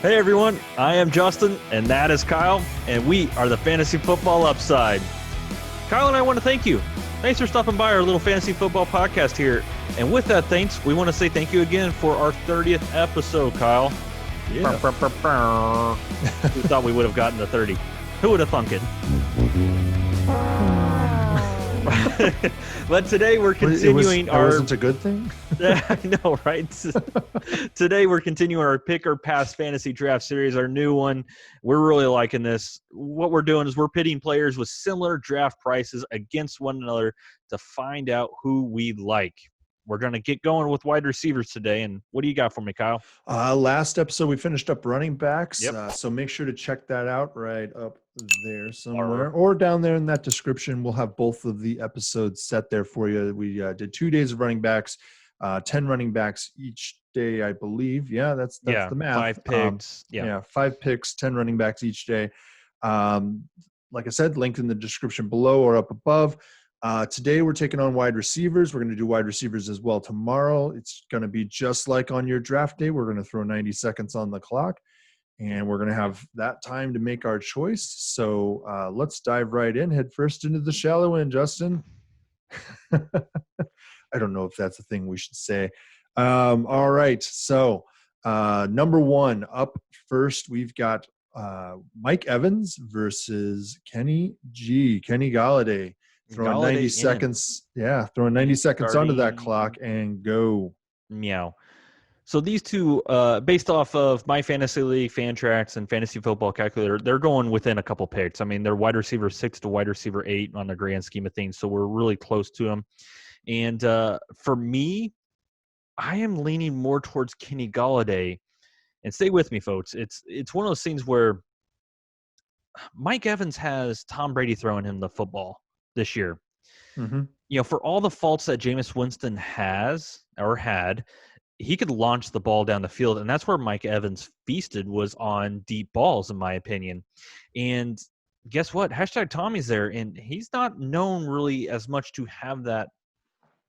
Hey everyone, I am Justin, and that is Kyle, and we are the Fantasy Football Upside. Kyle and I want to thank you. Thanks for stopping by our little fantasy football podcast here. And with that thanks, we want to say thank you again for our 30th episode, Kyle. Yeah. We thought we would have gotten to 30. Who would have thunk it? But today we're continuing that wasn't a good thing? I know, right? Today we're continuing our Pick or Pass Fantasy Draft Series, our new one. We're really liking this. What we're doing is we're pitting players with similar draft prices against one another to find out who we like. We're going to get going with wide receivers today. And what do you got for me, Kyle? Last episode, we finished up running backs. Yep. So make sure to check that out right up there somewhere or down there in that description. We'll have both of the episodes set there for you. We did 2 days of running backs, 10 running backs each day, I believe. Yeah, that's the math. 5 picks. 5 picks, 10 running backs each day. Like I said, linked in the description below or up above. Today we're taking on wide receivers. We're going to do wide receivers as well tomorrow. It's going to be just like on your draft day. We're going to throw 90 seconds on the clock, and we're going to have that time to make our choice. So let's dive right in. Head first into the shallow end, Justin. I don't know if that's a thing we should say. All right. So number one up first, we've got Mike Evans versus Kenny Golladay. Throwing 90 seconds. Yeah, throwing 90 seconds onto that clock and go. Meow. So these two, based off of my Fantasy League, Fantrax, and Fantasy Football Calculator, they're going within a couple picks. I mean, they're wide receiver 6 to wide receiver 8 on the grand scheme of things, so we're really close to them. And for me, I am leaning more towards Kenny Golladay. And stay with me, folks. It's one of those things where Mike Evans has Tom Brady throwing him the football this year. Mm-hmm. You know, for all the faults that Jameis Winston has or had, he could launch the ball down the field, and that's where Mike Evans feasted, was on deep balls, in my opinion. And guess what? Hashtag Tommy's there, and he's not known really as much to have that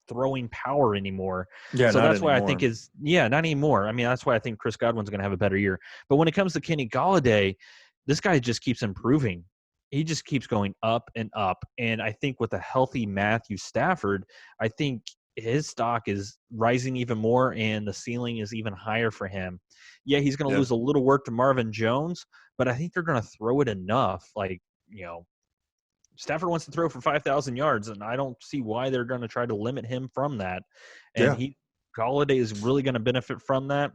throwing power anymore. Yeah, so that's anymore. why I think not anymore. I mean, that's why I think Chris Godwin's going to have a better year. But when it comes to Kenny Golladay, this guy just keeps improving. He just keeps going up and up. And I think with a healthy Matthew Stafford, I think his stock is rising even more and the ceiling is even higher for him. Yeah, he's going to lose a little work to Marvin Jones, but I think they're going to throw it enough. Like, you know, Stafford wants to throw for 5,000 yards, and I don't see why they're going to try to limit him from that. And Golladay is really going to benefit from that.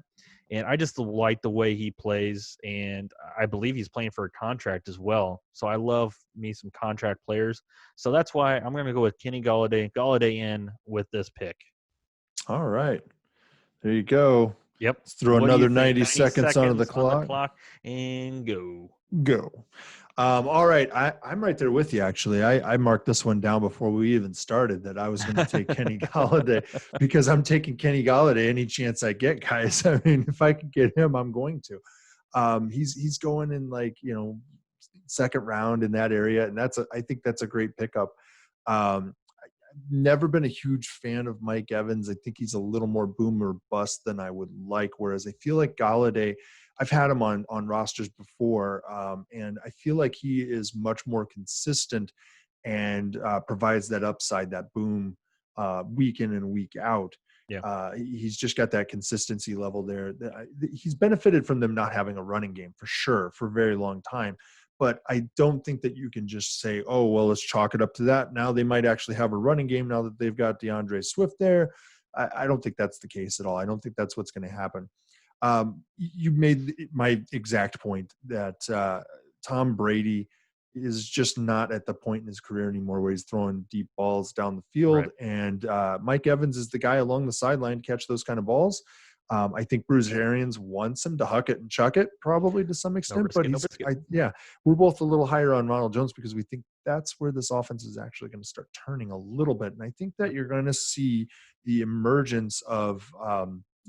And I just like the way he plays, and I believe he's playing for a contract as well. So I love me some contract players. So that's why I'm going to go with Kenny Golladay. Golladay in with this pick. All right. There you go. Yep. Let's throw another 90 seconds onto the clock. And go. Go. All right. I'm right there with you, actually. I marked this one down before we even started that I was going to take Kenny Golladay because I'm taking Kenny Golladay any chance I get, guys. I mean, if I can get him, I'm going to. He's going in second round in that area, and I think that's a great pickup. I've never been a huge fan of Mike Evans. I think he's a little more boom or bust than I would like, whereas I feel like Golladay, I've had him on rosters before, and I feel like he is much more consistent and provides that upside, that boom, week in and week out. Yeah. He's just got that consistency level there. He's benefited from them not having a running game for sure for a very long time. But I don't think that you can just say, oh, well, let's chalk it up to that. Now they might actually have a running game now that they've got DeAndre Swift there. I don't think that's the case at all. I don't think that's what's going to happen. You made my exact point that Tom Brady is just not at the point in his career anymore where he's throwing deep balls down the field. Right. And Mike Evans is the guy along the sideline to catch those kind of balls. I think Bruce Arians wants him to huck it and chuck it probably to some extent, but we're both a little higher on Ronald Jones because we think that's where this offense is actually going to start turning a little bit. And I think that you're going to see the emergence of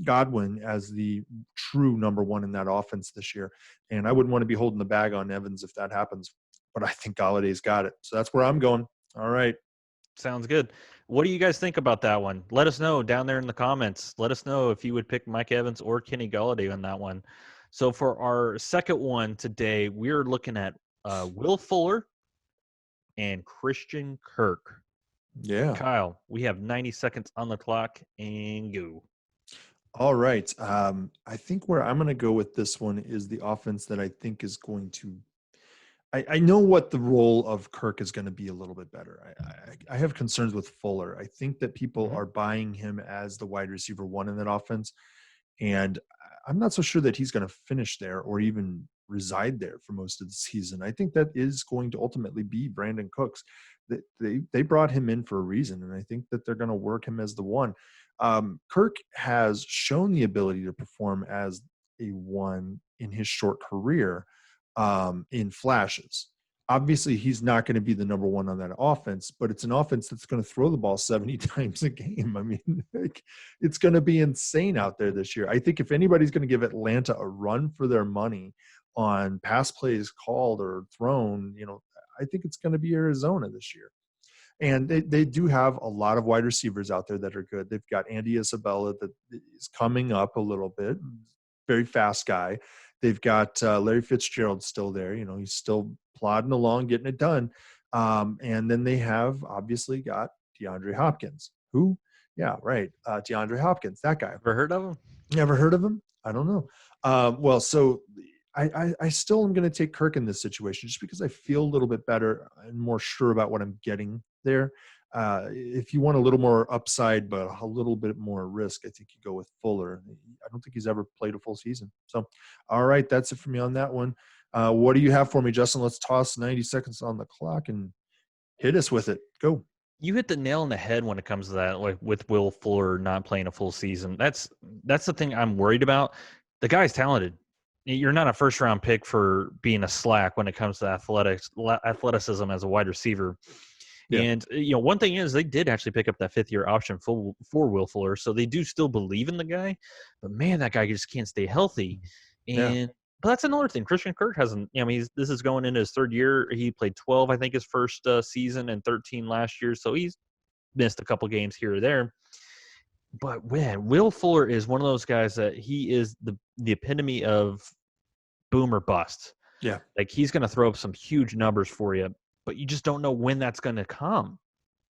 Godwin as the true number one in that offense this year. And I wouldn't want to be holding the bag on Evans if that happens, but I think Galladay's got it. So that's where I'm going. All right. Sounds good. What do you guys think about that one? Let us know down there in the comments. Let us know if you would pick Mike Evans or Kenny Golladay on that one. So for our second one today, we're looking at Will Fuller and Christian Kirk. Yeah. Kyle, we have 90 seconds on the clock and go. All right. I think where I'm going to go with this one is the offense that I think is going to. I know what the role of Kirk is going to be a little bit better. I have concerns with Fuller. I think that people are buying him as the wide receiver one in that offense. And I'm not so sure that he's going to finish there or even reside there for most of the season. I think that is going to ultimately be Brandon Cooks. They brought him in for a reason, and I think that they're going to work him as the one. Kirk has shown the ability to perform as a one in his short career in flashes. Obviously, he's not going to be the number one on that offense, but it's an offense that's going to throw the ball 70 times a game. I mean, it's going to be insane out there this year. I think if anybody's going to give Atlanta a run for their money on pass plays called or thrown, I think it's going to be Arizona this year. And they do have a lot of wide receivers out there that are good. They've got Andy Isabella that is coming up a little bit, very fast guy. They've got Larry Fitzgerald still there. He's still plodding along, getting it done. And then they have obviously got DeAndre Hopkins. Who? Yeah, right. DeAndre Hopkins, that guy. Ever heard of him? Never heard of him? I don't know. Well, so I still am going to take Kirk in this situation just because I feel a little bit better and more sure about what I'm getting there. If you want a little more upside, but a little bit more risk, I think you go with Fuller. I don't think he's ever played a full season. So, all right, that's it for me on that one. What do you have for me, Justin? Let's toss 90 seconds on the clock and hit us with it. Go. You hit the nail on the head when it comes to that, like with Will Fuller not playing a full season. That's the thing I'm worried about. The guy's talented. You're not a first-round pick for being a slack when it comes to athleticism as a wide receiver. Yeah. And, one thing is they did actually pick up that fifth-year option for Will Fuller, so they do still believe in the guy. But, man, that guy just can't stay healthy. And But that's another thing. Christian Kirk hasn't – this is going into his third year. He played 12, I think, his first season and 13 last year, so he's missed a couple games here or there. But, man, Will Fuller is one of those guys that he is the epitome of boom or bust. Yeah. Like, he's going to throw up some huge numbers for you, but you just don't know when that's going to come.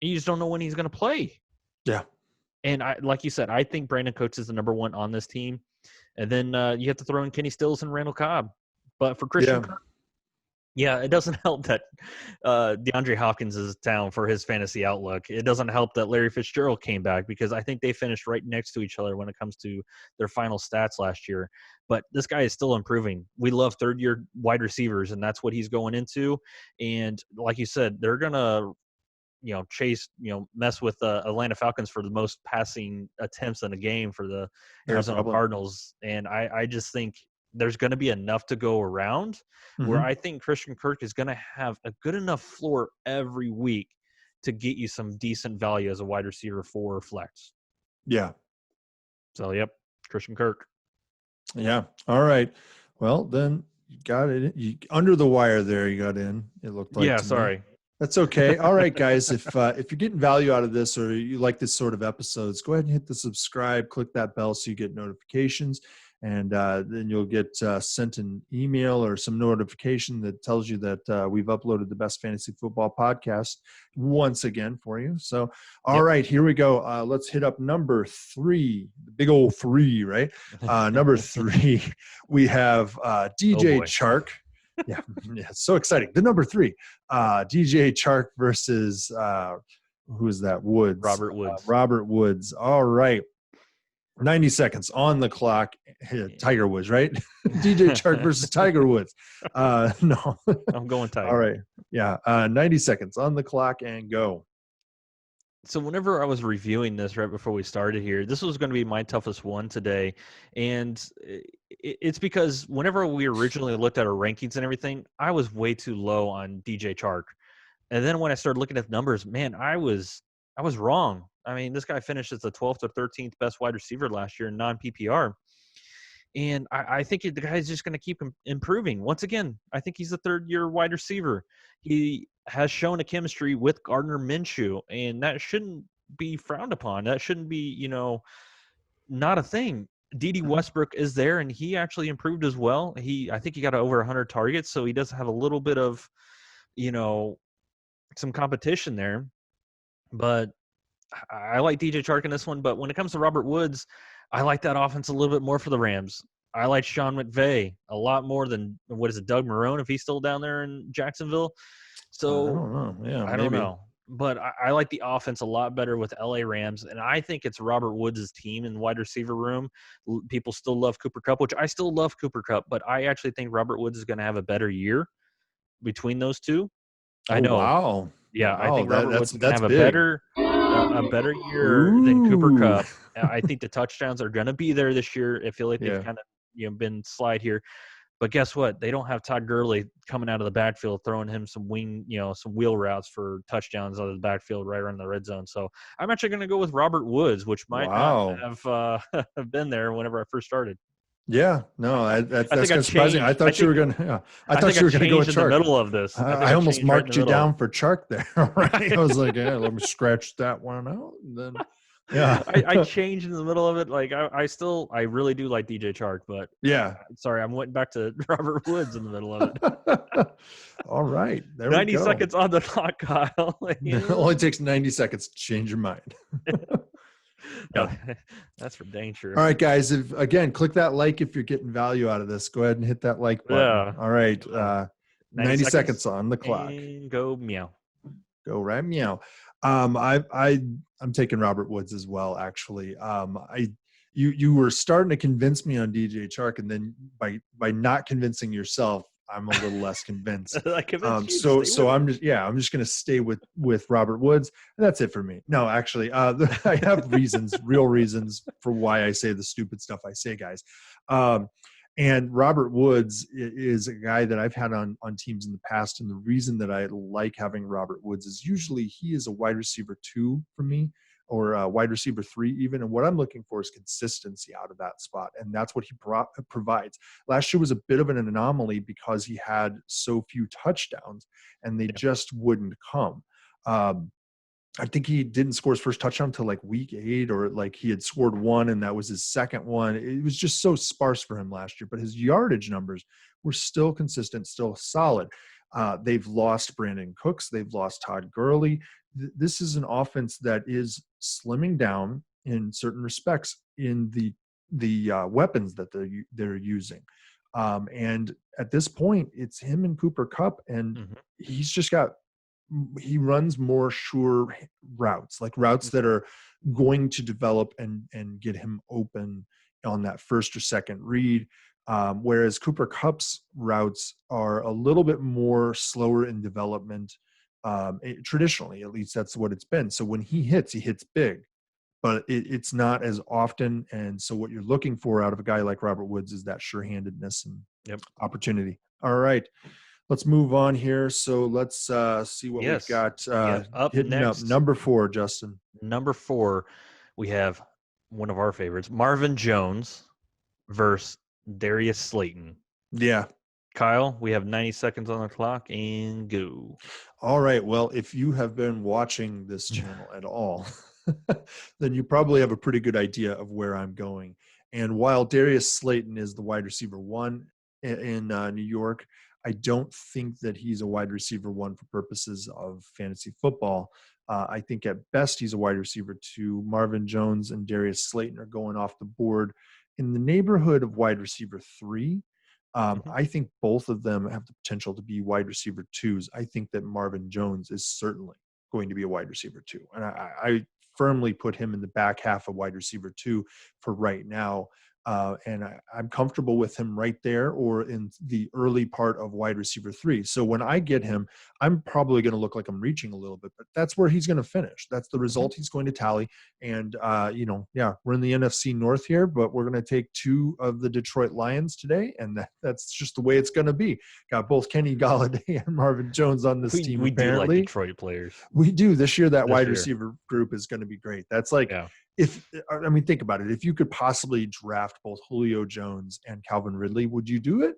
You just don't know when he's going to play. Yeah. And like you said, I think Brandon Cooks is the number one on this team. And then you have to throw in Kenny Stills and Randall Cobb. But for Christian Kirk, it doesn't help that DeAndre Hopkins is down for his fantasy outlook. It doesn't help that Larry Fitzgerald came back because I think they finished right next to each other when it comes to their final stats last year. But this guy is still improving. We love third-year wide receivers, and that's what he's going into. And like you said, they're going to mess with Atlanta Falcons for the most passing attempts in a game for the Arizona Cardinals. And I just think there's going to be enough to go around where I think Christian Kirk is going to have a good enough floor every week to get you some decent value as a wide receiver for flex. Yeah. So, yep, Christian Kirk. Yeah. All right. Well, then you got it. Under the wire there, you got in. It looked like. Yeah, sorry. That's okay. All right, guys. If you're getting value out of this or you like this sort of episodes, go ahead and hit the subscribe, click that bell so you get notifications. And then you'll get sent an email or some notification that tells you that we've uploaded the best fantasy football podcast once again for you. So, all right, here we go. Let's hit up number 3, the big old 3, right? Number 3, we have DJ Chark. Yeah, it's so exciting. The number 3, DJ Chark versus who is that? Woods. Robert Woods. Robert Woods. All right. 90 seconds on the clock. Tiger Woods, right? DJ Chark versus Tiger Woods. No. I'm going Tiger. All right. Yeah. 90 seconds on the clock and go. So whenever I was reviewing this right before we started here, this was going to be my toughest one today. And it's because whenever we originally looked at our rankings and everything, I was way too low on DJ Chark. And then when I started looking at the numbers, man, I was wrong. I mean, this guy finished as the 12th or 13th best wide receiver last year in non-PPR. And I think the guy's just going to keep improving. Once again, I think he's a third-year wide receiver. He has shown a chemistry with Gardner Minshew, and that shouldn't be frowned upon. That shouldn't be, not a thing. D.D. Westbrook is there, and he actually improved as well. I think he got over 100 targets, so he does have a little bit of, some competition there. But I like DJ Chark in this one. But when it comes to Robert Woods, I like that offense a little bit more for the Rams. I like Sean McVay a lot more than, Doug Marrone, if he's still down there in Jacksonville. So I don't know. Yeah, I don't know. But I like the offense a lot better with LA Rams, and I think it's Robert Woods' team in the wide receiver room. People still love Cooper Kupp, which I still love Cooper Kupp, but I actually think Robert Woods is going to have a better year between those two. I know. Wow. Yeah, wow, I think Robert Woods is going to have big. a better year than Cooper Kupp. I think the touchdowns are going to be there this year. I feel like they've kind of been slide here. But guess what? They don't have Todd Gurley coming out of the backfield, throwing him some wheel routes for touchdowns out of the backfield right around the red zone. So I'm actually going to go with Robert Woods, which might not have been there whenever I first started. Yeah, no, that's kind of surprising. I thought you were going to. I thought you were going to go with Chark. In the middle of this. I almost marked you down for Chark there. Right? I was like, yeah, let me scratch that one out, and then. Yeah, I changed in the middle of it. Like I really do like DJ Chark, but sorry, I'm went back to Robert Woods in the middle of it. All right, there 90 we go. seconds on the clock, Kyle. It only takes 90 seconds to change your mind. No, that's for dang sure. All right, guys. Click that like if you're getting value out of this. Go ahead and hit that like button. Yeah. All right, 90 seconds on the clock. And go meow. Go right meow. I'm taking Robert Woods as well, actually. You were starting to convince me on DJ Chark, and then by not convincing yourself, I'm a little less convinced. So I'm just going to stay with Robert Woods, and that's it for me. No, actually, I have real reasons for why I say the stupid stuff I say, guys. And Robert Woods is a guy that I've had on teams in the past. And the reason that I like having Robert Woods is usually he is a wide receiver 2 for me, or a wide receiver 3 even. And what I'm looking for is consistency out of that spot. And that's what he provides. Last year was a bit of an anomaly because he had so few touchdowns and they just wouldn't come. I think he didn't score his first touchdown until like week 8, or like he had scored one and that was his second one. It was just so sparse for him last year, but his yardage numbers were still consistent, still solid. They've lost Brandon Cooks. They've lost Todd Gurley. This is an offense that is slimming down in certain respects in the weapons that they're using. And at this point, it's him and Cooper Kupp, and he's just he runs more sure routes, like routes that are going to develop and get him open on that first or second read. Whereas Cooper Kupp's routes are a little bit more slower in development. Traditionally, at least that's what it's been. So when he hits big, but it's not as often. And so what you're looking for out of a guy like Robert Woods is that sure-handedness and opportunity. All right. Let's move on here. So let's see what we've got up hitting next. Up. Number 4, Justin. Number 4, we have one of our favorites, Marvin Jones versus Darius Slayton. Yeah. Kyle, we have 90 seconds on the clock and go. All right. Well, if you have been watching this channel at all, then you probably have a pretty good idea of where I'm going. And while Darius Slayton is the wide receiver 1 in New York, I don't think that he's a wide receiver 1 for purposes of fantasy football. I think at best he's a wide receiver 2. Marvin Jones and Darius Slayton are going off the board in the neighborhood of wide receiver 3. I think both of them have the potential to be wide receiver 2s. I think that Marvin Jones is certainly going to be a wide receiver 2. And I firmly put him in the back half of wide receiver 2 for right now. And I'm comfortable with him right there or in the early part of wide receiver 3. So when I get him, I'm probably going to look like I'm reaching a little bit, but that's where he's going to finish. That's the result he's going to tally. And, we're in the NFC North here, but we're going to take 2 of the Detroit Lions today. And that's just the way it's going to be. Got both Kenny Golladay and Marvin Jones on this team. We apparently. Do like Detroit players. We do. This year, that wide receiver group is going to be great. That's like think about it. If you could possibly draft both Julio Jones and Calvin Ridley, would you do it?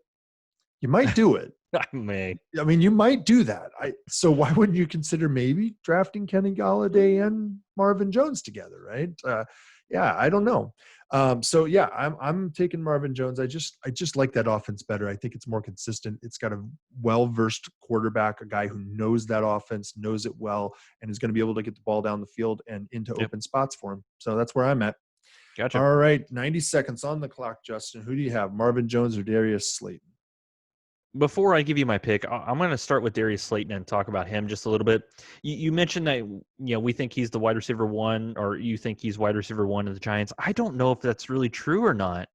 You might do it. I may. I mean, you might do that. So why wouldn't you consider maybe drafting Kenny Golladay and Marvin Jones together, right? Yeah, I don't know. So yeah, I'm taking Marvin Jones. I just like that offense better. I think it's more consistent. It's got a well-versed quarterback, a guy who knows that offense, knows it well, and is going to be able to get the ball down the field and into open spots for him. So that's where I'm at. Gotcha. All right, 90 seconds on the clock, Justin. Who do you have, Marvin Jones or Darius Slayton? Before I give you my pick, I'm going to start with Darius Slayton and talk about him just a little bit. You mentioned that we think he's the wide receiver one, or you think he's wide receiver one of the Giants. I don't know if that's really true or not.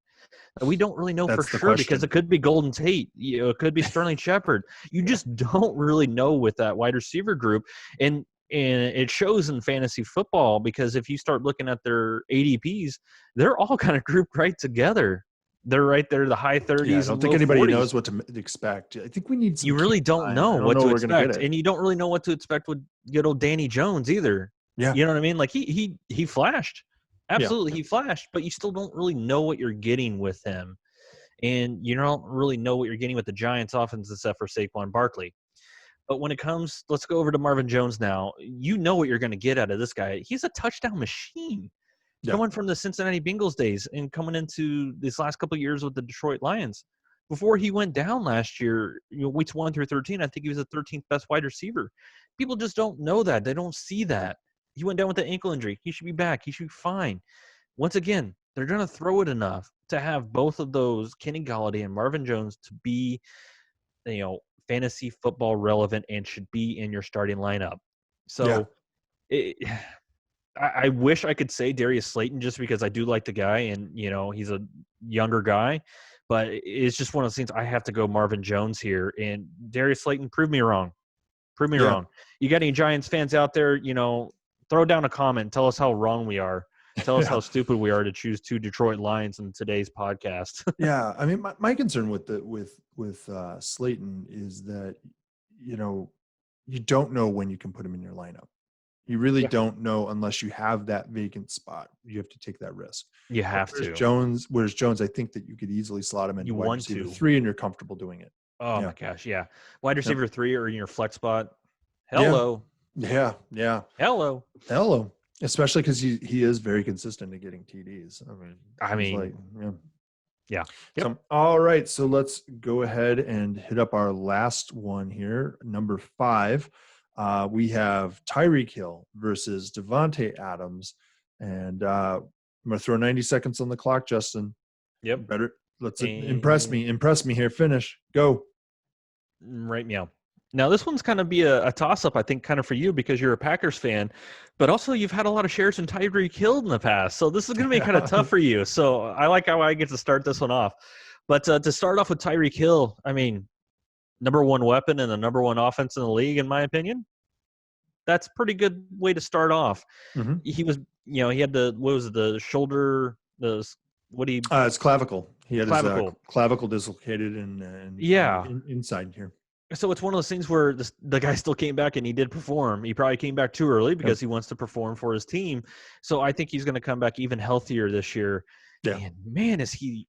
We don't really know for sure because it could be Golden Tate. It could be Sterling Shepard. You just don't really know with that wide receiver group. And it shows in fantasy football because if you start looking at their ADPs, they're all kind of grouped right together. They're right there, the high 30s. Yeah, I don't think anybody knows what to expect. I think we need some. You really don't know what to expect. And you don't really know what to expect with good old Danny Jones either. Yeah. You know what I mean? Like he flashed. Absolutely, he flashed, but you still don't really know what you're getting with him. And you don't really know what you're getting with the Giants offense except for Saquon Barkley. But when it comes, let's go over to Marvin Jones now. You know what you're going to get out of this guy. He's a touchdown machine. Coming from the Cincinnati Bengals days and coming into these last couple of years with the Detroit Lions. Before he went down last year, weeks 1 through 13, I think he was the 13th best wide receiver. People just don't know that. They don't see that. He went down with an ankle injury. He should be back. He should be fine. Once again, they're going to throw it enough to have both of those, Kenny Golladay and Marvin Jones, to be, fantasy football relevant and should be in your starting lineup. So I wish I could say Darius Slayton just because I do like the guy and, he's a younger guy. But it's just one of those things. I have to go Marvin Jones here. And Darius Slayton, prove me wrong. Prove me wrong. You got any Giants fans out there, throw down a comment. Tell us how wrong we are. Tell us how stupid we are to choose 2 Detroit Lions in today's podcast. Yeah. I mean, my concern with Slayton is that, you don't know when you can put him in your lineup. You really don't know unless you have that vacant spot. You have to take that risk. You have to. Whereas Jones, I think that you could easily slot him into wide receiver 3 and you're comfortable doing it. Oh, my gosh, yeah. Wide receiver 3 or in your flex spot. Hello. Yeah. Hello. Especially because he is very consistent at getting TDs. Yeah. So, all right, so let's go ahead and hit up our last one here, number 5. We have Tyreek Hill versus Davante Adams. And I'm going to throw 90 seconds on the clock, Justin. Yep. Let's impress me here. Finish. Go. Right meow. Now, this one's kind of be a toss-up, I think, kind of for you because you're a Packers fan. But also, you've had a lot of shares in Tyreek Hill in the past. So this is going to be kind of tough for you. So I like how I get to start this one off. But to start off with Tyreek Hill, I mean, number 1 weapon and the number 1 offense in the league, in my opinion. That's a pretty good way to start off. Mm-hmm. He was, he had the shoulder, it's clavicle. He had his clavicle dislocated and inside here. So it's one of those things where the guy still came back and he did perform. He probably came back too early because he wants to perform for his team. So I think he's going to come back even healthier this year. Yeah. And man,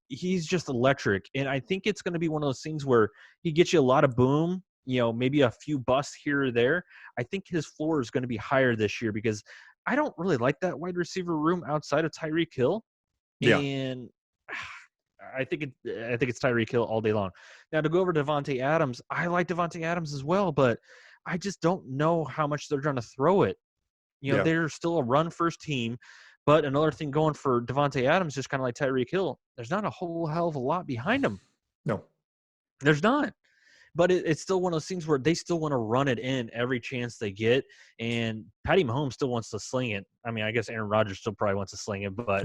he's just electric. And I think it's going to be one of those things where he gets you a lot of boom, maybe a few busts here or there. I think his floor is going to be higher this year because I don't really like that wide receiver room outside of Tyreek Hill. Yeah. And I think it's Tyreek Hill all day long. Now to go over to Davante Adams, I like Davante Adams as well, but I just don't know how much they're going to throw it. They're still a run first team, but another thing going for Davante Adams, just kind of like Tyreek Hill, there's not a whole hell of a lot behind him. No, there's not. But it's still one of those things where they still want to run it in every chance they get. And Patty Mahomes still wants to sling it. I mean, I guess Aaron Rodgers still probably wants to sling it. But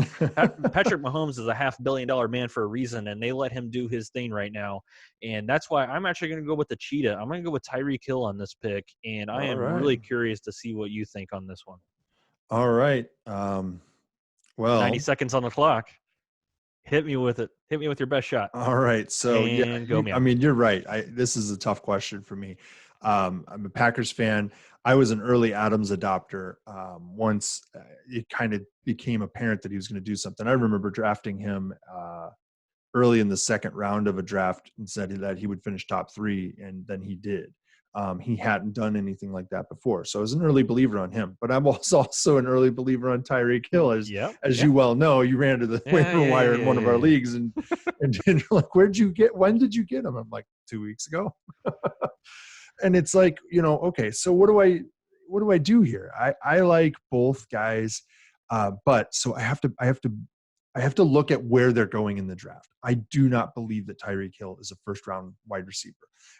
Patrick Mahomes is a $500 million man for a reason, and they let him do his thing right now. And that's why I'm actually going to go with the cheetah. I'm going to go with Tyreek Hill on this pick. And I am really curious to see what you think on this one. All right. 90 seconds on the clock. Hit me with it. Hit me with your best shot. All right. So, go me. I mean, you're right. This is a tough question for me. I'm a Packers fan. I was an early Adams adopter. Once it kind of became apparent that he was going to do something. I remember drafting him early in the second round of a draft and said that he would finish top 3, and then he did. He hadn't done anything like that before. So I was an early believer on him, but I'm also an early believer on Tyreek Hill. As you well know, you ran to the waiver wire in one of our leagues and you're like, when did you get him? I'm like, 2 weeks ago. And it's like, okay, so what do I do here? I like both guys. But so I have to look at where they're going in the draft. I do not believe that Tyreek Hill is a first-round wide receiver.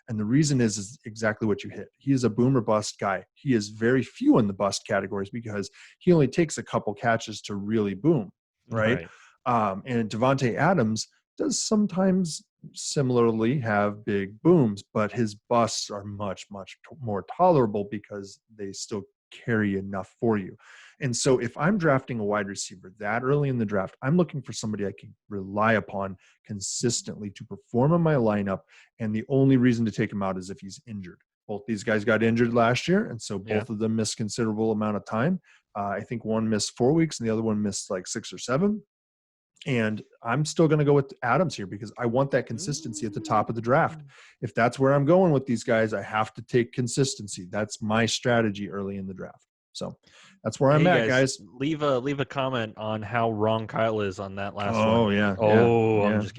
And the reason is exactly what you hit. He is a boom or bust guy. He is very few in the bust categories because he only takes a couple catches to really boom, right? And Davante Adams does sometimes similarly have big booms, but his busts are much, much more tolerable because they still carry enough for you. And so if I'm drafting a wide receiver that early in the draft, I'm looking for somebody I can rely upon consistently to perform in my lineup. And the only reason to take him out is if he's injured. Both these guys got injured last year, and so both of them missed considerable amount of time. I think one missed 4 weeks and the other one missed like 6 or 7. And I'm still going to go with Adams here because I want that consistency at the top of the draft. If that's where I'm going with these guys, I have to take consistency. That's my strategy early in the draft. So that's where I'm at, guys. Leave a comment on how wrong Kyle is on that last one. Oh, yeah. I'm just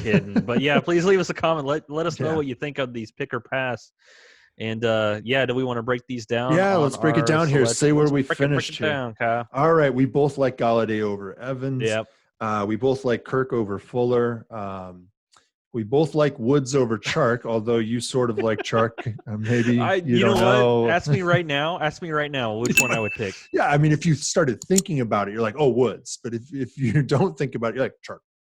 kidding. But yeah, please leave us a comment. Let us know what you think of these pick or pass. And do we want to break these down? Yeah, let's break it down here. Say where we finished here. Down, Kyle. All right. We both like Golladay over Evans. Yep. We both like Kirk over Fuller. We both like Woods over Chark, although you sort of like Chark. Maybe you don't know. Ask me right now which one I would pick. Yeah, I mean, if you started thinking about it, you're like, oh, Woods. But if you don't think about it, you're like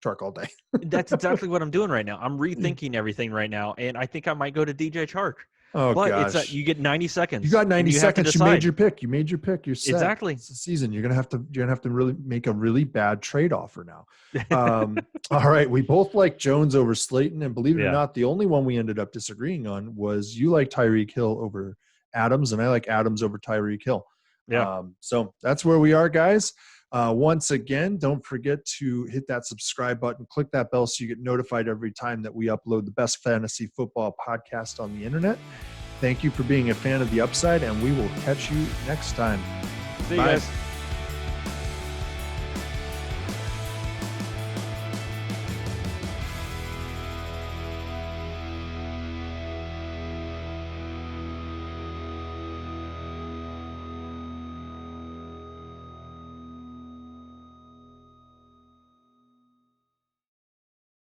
Chark all day. That's exactly what I'm doing right now. I'm rethinking everything right now, and I think I might go to DJ Chark. Oh, but gosh. You get 90 seconds. You got 90 seconds. You made your pick. You're set. Exactly. It's the season. You're gonna have to really make a really bad trade offer now. All right. We both like Jones over Slayton, and believe it or not, the only one we ended up disagreeing on was you like Tyreek Hill over Adams, and I like Adams over Tyreek Hill. Yeah. So that's where we are, guys. Once again, don't forget to hit that subscribe button, click that bell so you get notified every time that we upload the best fantasy football podcast on the internet. Thank you for being a fan of the Upside, and we will catch you next time. See you guys.